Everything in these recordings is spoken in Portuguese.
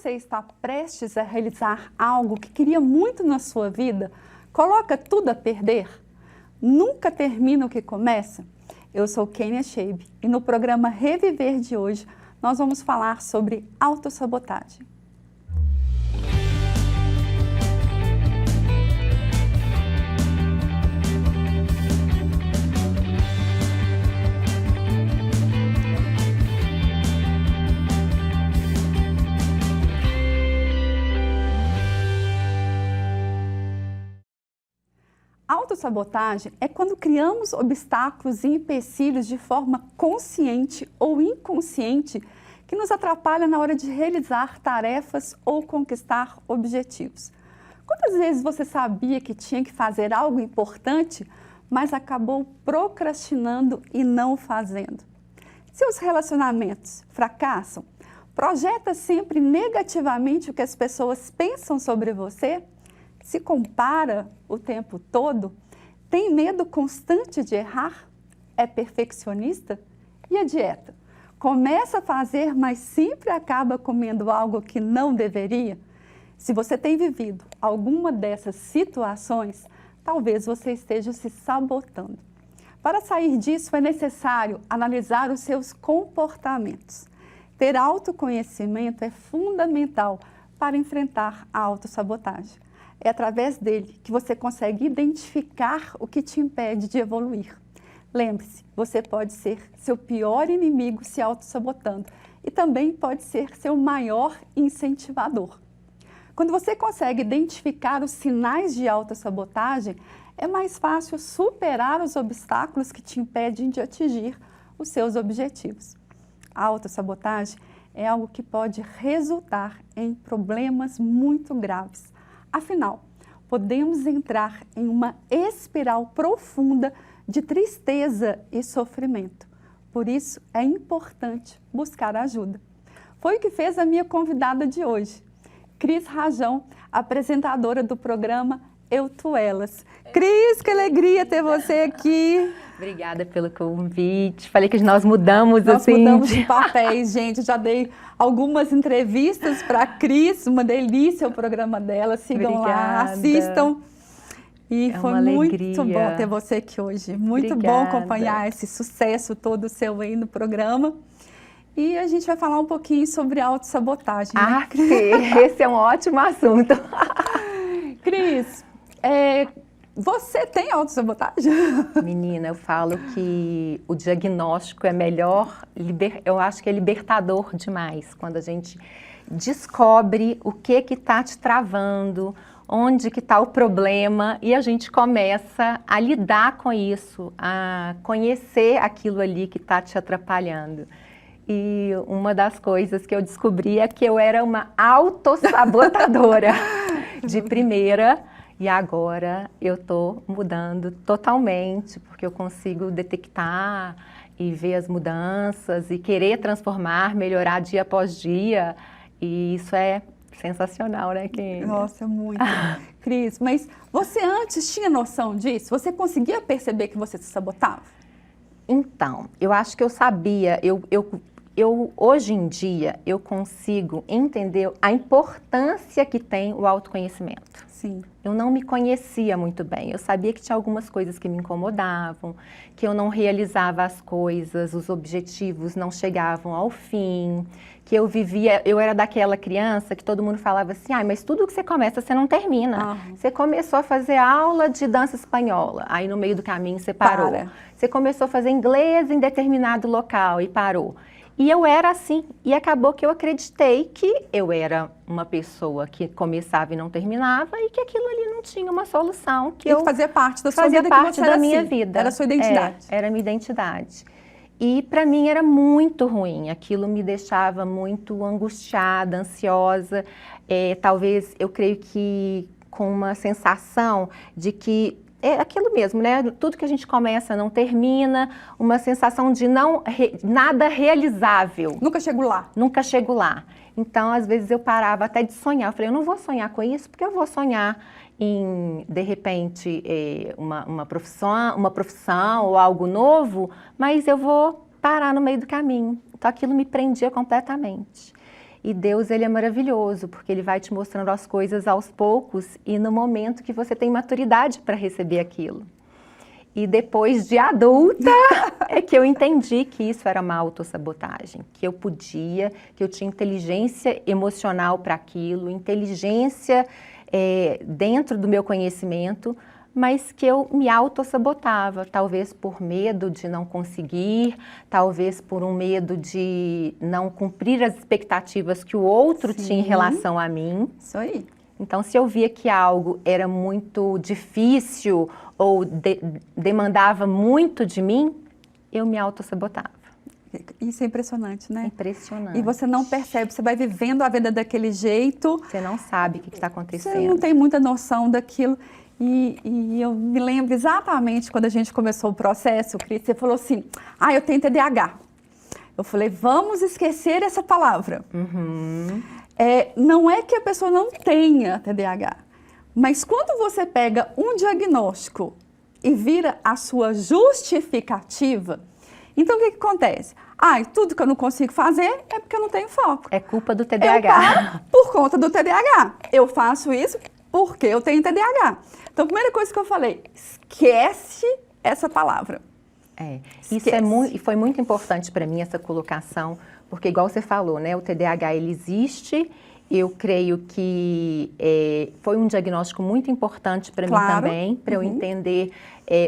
você está prestes a realizar algo que queria muito na sua vida, coloca tudo a perder? Nunca termina o que começa? Eu sou Kênia Scheib e no programa Reviver de hoje nós vamos falar sobre autossabotagem. Autossabotagem é quando criamos obstáculos e empecilhos de forma consciente ou inconsciente que nos atrapalham na hora de realizar tarefas ou conquistar objetivos. Quantas vezes você sabia que tinha que fazer algo importante, mas acabou procrastinando e não fazendo? Seus relacionamentos fracassam? Projeta sempre negativamente o que as pessoas pensam sobre você? Se compara o tempo todo? Tem medo constante de errar? É perfeccionista? E a dieta? Começa a fazer, mas sempre acaba comendo algo que não deveria? Se você tem vivido alguma dessas situações, talvez você esteja se sabotando. Para sair disso, é necessário analisar os seus comportamentos. Ter autoconhecimento é fundamental para enfrentar a autossabotagem. É através dele que você consegue identificar o que te impede de evoluir. Lembre-se, você pode ser seu pior inimigo se autossabotando e também pode ser seu maior incentivador. Quando você consegue identificar os sinais de autossabotagem, é mais fácil superar os obstáculos que te impedem de atingir os seus objetivos. A autossabotagem é algo que pode resultar em problemas muito graves. Afinal, podemos entrar em uma espiral profunda de tristeza e sofrimento. Por isso, é importante buscar ajuda. Foi o que fez a minha convidada de hoje, Cris Rajão, apresentadora do programa Eu, Tu, Elas. Cris, que alegria ter você aqui. Obrigada pelo convite. Falei que nós mudamos de papéis, gente. Eu já dei algumas entrevistas para a Cris, uma delícia o programa dela. Sigam lá, assistam. E foi muito bom ter você aqui hoje. Muito bom acompanhar esse sucesso todo seu aí no programa. E a gente vai falar um pouquinho sobre autossabotagem. Ah, né? Esse é um ótimo assunto. Cris, você tem autossabotagem? Menina, eu falo que o diagnóstico é melhor, eu acho que é libertador demais, quando a gente descobre o que está te travando, onde que está o problema e a gente começa a lidar com isso, a conhecer aquilo ali que está te atrapalhando. E uma das coisas que eu descobri é que eu era uma autossabotadora de primeira. E agora eu estou mudando totalmente, porque eu consigo detectar e ver as mudanças e querer transformar, melhorar dia após dia. E isso é sensacional, né, Kênia? Nossa, muito. Cris, mas você antes tinha noção disso? Você conseguia perceber que você se sabotava? Então, eu acho que eu sabia, hoje em dia, eu consigo entender a importância que tem o autoconhecimento. Sim. Eu não me conhecia muito bem, eu sabia que tinha algumas coisas que me incomodavam, que eu não realizava as coisas, os objetivos não chegavam ao fim, que eu era daquela criança que todo mundo falava assim, mas tudo que você começa, você não termina. Você começou a fazer aula de dança espanhola, aí no meio do caminho você parou. Você começou a fazer inglês em determinado local e parou. E eu era assim, e acabou que eu acreditei que eu era uma pessoa que começava e não terminava e que aquilo ali não tinha uma solução. Que eu fazia parte da sua vida, fazia parte da minha vida. Era a sua identidade. Era a minha identidade. E para mim era muito ruim, aquilo me deixava muito angustiada, ansiosa, talvez eu creio que com uma sensação de que é aquilo mesmo, né? Tudo que a gente começa não termina, uma sensação de nada realizável. Nunca chego lá. Nunca chego lá. Então, às vezes eu parava até de sonhar. Eu falei, eu não vou sonhar com isso, porque eu vou sonhar em, de repente, uma profissão ou algo novo, mas eu vou parar no meio do caminho. Então, aquilo me prendia completamente. E Deus, ele é maravilhoso, porque ele vai te mostrando as coisas aos poucos e no momento que você tem maturidade para receber aquilo. E depois de adulta é que eu entendi que isso era uma autossabotagem, que eu podia, que eu tinha inteligência emocional para aquilo, inteligência dentro do meu conhecimento, mas que eu me autossabotava, talvez por medo de não conseguir, talvez por um medo de não cumprir as expectativas que o outro tinha em relação a mim. Isso aí. Então, se eu via que algo era muito difícil ou demandava muito de mim, eu me autossabotava. Isso é impressionante, né? Impressionante. E você não percebe, você vai vivendo a vida daquele jeito. Você não sabe o que está acontecendo. Você não tem muita noção daquilo. E eu me lembro exatamente quando a gente começou o processo, Cris, você falou assim, eu tenho TDAH. Eu falei, vamos esquecer essa palavra. Uhum. Não é que a pessoa não tenha TDAH, mas quando você pega um diagnóstico e vira a sua justificativa, então o que acontece? Tudo que eu não consigo fazer é porque eu não tenho foco. É culpa do TDAH. Por conta do TDAH. Eu faço isso porque eu tenho TDAH. Então, a primeira coisa que eu falei, esquece essa palavra. Isso foi muito importante para mim, essa colocação, porque igual você falou, né, o TDAH ele existe, eu creio que foi um diagnóstico muito importante para mim também, para eu entender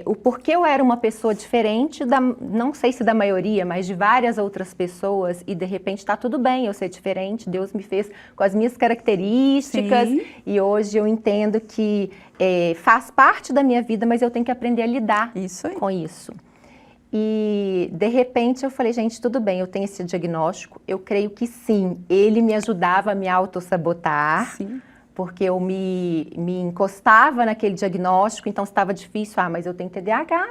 o porquê eu era uma pessoa diferente, não sei se da maioria, mas de várias outras pessoas, e de repente está tudo bem eu ser diferente, Deus me fez com as minhas características, e hoje eu entendo que faz parte da minha vida, mas eu tenho que aprender a lidar com isso. E, de repente, eu falei, gente, tudo bem, eu tenho esse diagnóstico, eu creio que sim, ele me ajudava a me autossabotar, porque eu me encostava naquele diagnóstico, então estava difícil, mas eu tenho TDAH,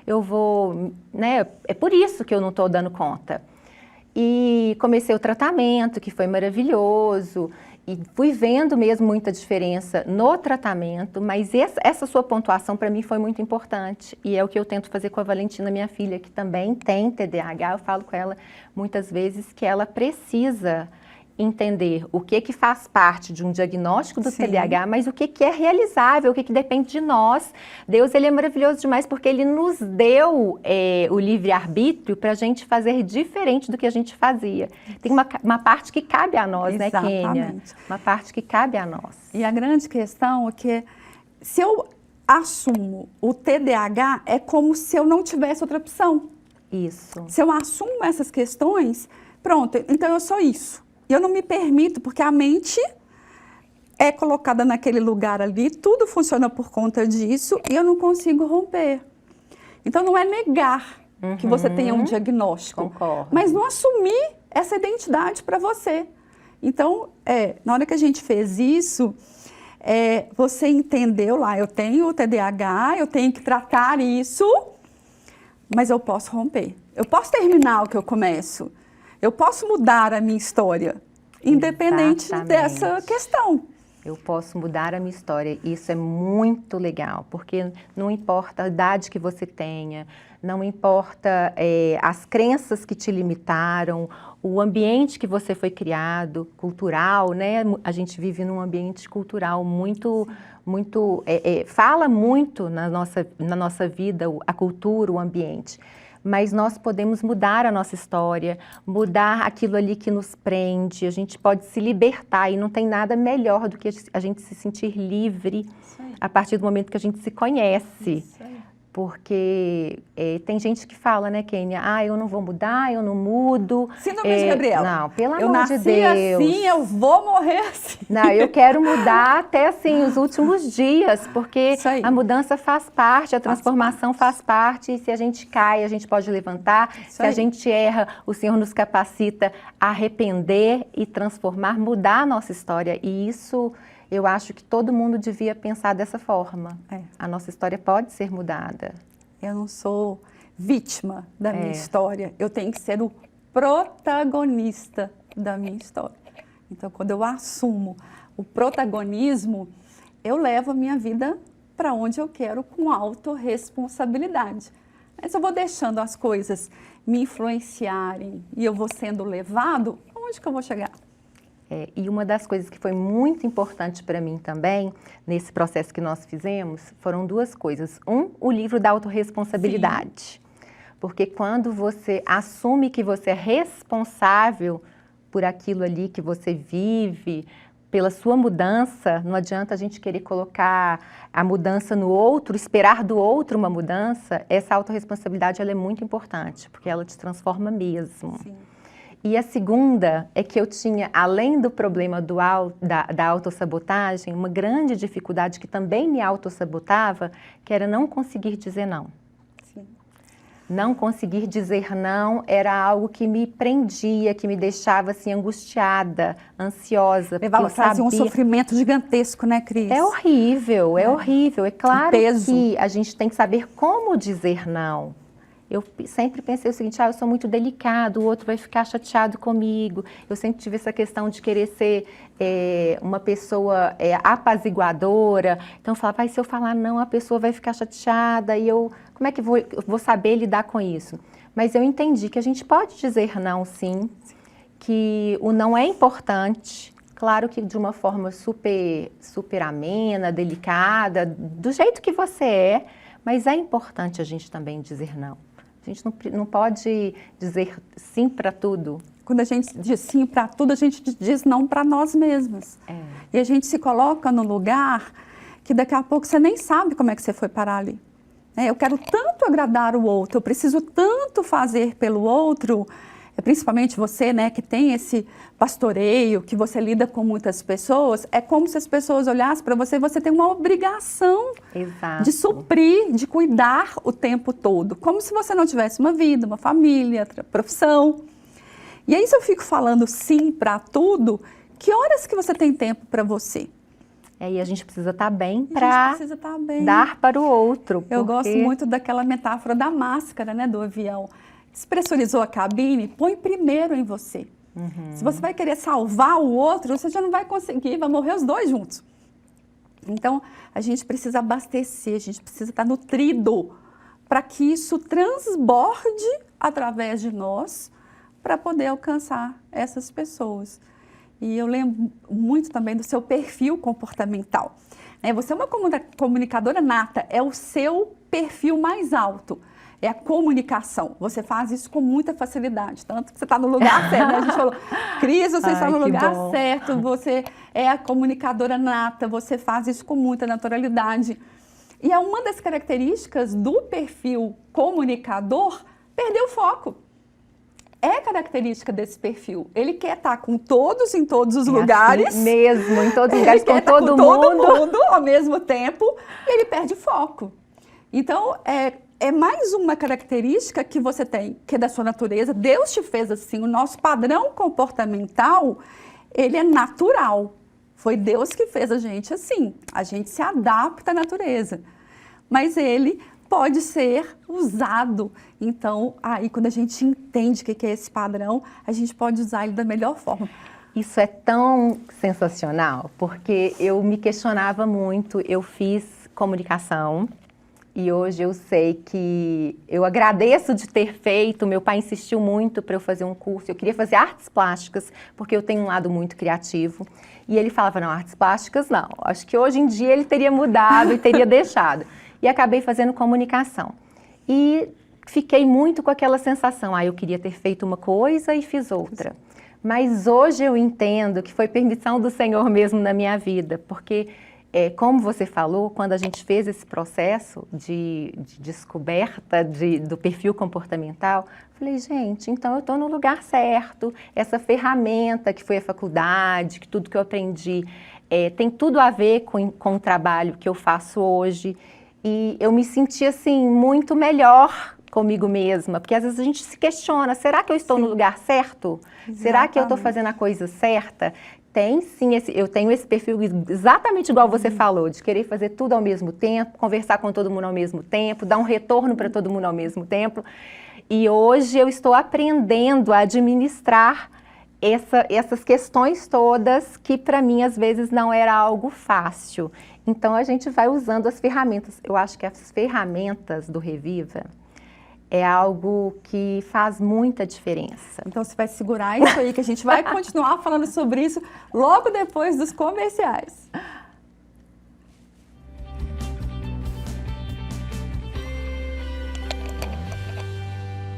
eu vou, né, é por isso que eu não estou dando conta. E comecei o tratamento, que foi maravilhoso, e fui vendo mesmo muita diferença no tratamento, mas essa sua pontuação para mim foi muito importante. E é o que eu tento fazer com a Valentina, minha filha, que também tem TDAH. Eu falo com ela muitas vezes que ela precisa entender o que faz parte de um diagnóstico do TDAH, mas o que é realizável, o que depende de nós. Deus, ele é maravilhoso demais porque ele nos deu o livre-arbítrio para a gente fazer diferente do que a gente fazia. Tem uma parte que cabe a nós, né, Kênia? Uma parte que cabe a nós. E a grande questão é que se eu assumo o TDAH, é como se eu não tivesse outra opção. Isso. Se eu assumo essas questões, pronto, então eu sou isso. E eu não me permito, porque a mente é colocada naquele lugar ali, tudo funciona por conta disso e eu não consigo romper. Então, não é negar que você tenha um diagnóstico, mas não assumir essa identidade para você. Então, na hora que a gente fez isso, você entendeu lá, eu tenho o TDAH, eu tenho que tratar isso, mas eu posso romper. Eu posso terminar o que eu começo. Eu posso mudar a minha história, independente dessa questão. Eu posso mudar a minha história. Isso é muito legal, porque não importa a idade que você tenha, não importa as crenças que te limitaram, o ambiente que você foi criado, cultural, né? A gente vive num ambiente cultural fala muito na nossa vida, a cultura, o ambiente. Mas nós podemos mudar a nossa história, mudar aquilo ali que nos prende, a gente pode se libertar e não tem nada melhor do que a gente se sentir livre a partir do momento que a gente se conhece. Porque tem gente que fala, né, Kênia, eu não vou mudar, eu não mudo. Síndrome de Gabriela. Não, pelo amor amor de Deus. Eu nasci assim, eu vou morrer assim. Não, eu quero mudar até assim, os últimos dias, porque a mudança faz parte, a transformação faz parte, e se a gente cai, a gente pode levantar, se a gente erra, o Senhor nos capacita a arrepender e transformar, mudar a nossa história, e isso... Eu acho que todo mundo devia pensar dessa forma. A nossa história pode ser mudada. Eu não sou vítima da minha história. Eu tenho que ser o protagonista da minha história. Então, quando eu assumo o protagonismo, eu levo a minha vida para onde eu quero com autorresponsabilidade. Mas eu vou deixando as coisas me influenciarem e eu vou sendo levado, onde que eu vou chegar? E uma das coisas que foi muito importante para mim também, nesse processo que nós fizemos, foram duas coisas. O livro da autorresponsabilidade. Porque quando você assume que você é responsável por aquilo ali que você vive, pela sua mudança, não adianta a gente querer colocar a mudança no outro, esperar do outro uma mudança. Essa autorresponsabilidade ela é muito importante, porque ela te transforma mesmo. Sim. E a segunda é que eu tinha, além do problema da autossabotagem, uma grande dificuldade que também me autossabotava, que era não conseguir dizer não. Sim. Não conseguir dizer não era algo que me prendia, que me deixava assim angustiada, ansiosa. Levava, trazia um sofrimento gigantesco, né, Cris? É horrível, é horrível. É claro peso. que a gente tem que saber como dizer não. Eu sempre pensei o seguinte, eu sou muito delicado, o outro vai ficar chateado comigo. Eu sempre tive essa questão de querer ser uma pessoa apaziguadora. Então eu falava, se eu falar não, a pessoa vai ficar chateada e como é que eu vou saber lidar com isso? Mas eu entendi que a gente pode dizer não, sim, que o não é importante. Claro que de uma forma super amena, delicada, do jeito que você é, mas é importante a gente também dizer não. A gente não pode dizer sim para tudo. Quando a gente diz sim para tudo, a gente diz não para nós mesmos. E a gente se coloca no lugar que daqui a pouco você nem sabe como é que você foi parar ali. Eu quero tanto agradar o outro, eu preciso tanto fazer pelo outro, principalmente você, né, que tem esse pastoreio, que você lida com muitas pessoas, é como se as pessoas olhassem para você e você tem uma obrigação de suprir, de cuidar o tempo todo, como se você não tivesse uma vida, uma família, profissão. E aí se eu fico falando sim para tudo, que horas que você tem tempo para você? E a gente precisa estar bem para dar para o outro. Eu gosto muito daquela metáfora da máscara, né, do avião. Despressurizou a cabine, põe primeiro em você. Se você vai querer salvar o outro, você já não vai conseguir, vai morrer os dois juntos. Então, a gente precisa abastecer, a gente precisa estar nutrido para que isso transborde através de nós para poder alcançar essas pessoas. E eu lembro muito também do seu perfil comportamental. Você é uma comunicadora nata, é o seu perfil mais alto. É a comunicação. Você faz isso com muita facilidade. Tanto que você está no lugar certo. Né? A gente falou, Cris, você está no lugar certo. Você é a comunicadora nata. Você faz isso com muita naturalidade. E é uma das características do perfil comunicador perder o foco. É característica desse perfil. Ele quer estar com todos em todos os lugares. Assim mesmo, em todos os lugares, com todo mundo ao mesmo tempo. E ele perde foco. Então, é mais uma característica que você tem, que é da sua natureza. Deus te fez assim. O nosso padrão comportamental, ele é natural. Foi Deus que fez a gente assim. A gente se adapta à natureza. Mas ele pode ser usado. Então, aí quando a gente entende o que é esse padrão, a gente pode usar ele da melhor forma. Isso é tão sensacional, porque eu me questionava muito. Eu fiz comunicação. E hoje eu sei que eu agradeço de ter feito, meu pai insistiu muito para eu fazer um curso, eu queria fazer artes plásticas, porque eu tenho um lado muito criativo. E ele falava, não, artes plásticas não. Acho que hoje em dia ele teria mudado e teria deixado. E acabei fazendo comunicação. E fiquei muito com aquela sensação, eu queria ter feito uma coisa e fiz outra. Mas hoje eu entendo que foi permissão do Senhor mesmo na minha vida, porque... como você falou, quando a gente fez esse processo de descoberta do perfil comportamental, falei, gente, então eu estou no lugar certo, essa ferramenta que foi a faculdade, que tudo que eu aprendi, tem tudo a ver com o trabalho que eu faço hoje, e eu me senti assim, muito melhor comigo mesma, porque às vezes a gente se questiona, será que eu estou no lugar certo? Exatamente. Será que eu estou fazendo a coisa certa? Tem sim, eu tenho esse perfil exatamente igual você falou, de querer fazer tudo ao mesmo tempo, conversar com todo mundo ao mesmo tempo, dar um retorno para todo mundo ao mesmo tempo. E hoje eu estou aprendendo a administrar essas questões todas que para mim às vezes não era algo fácil. Então a gente vai usando as ferramentas. Eu acho que as ferramentas do Reviva, é algo que faz muita diferença. Então você vai segurar isso aí, que a gente vai continuar falando sobre isso logo depois dos comerciais.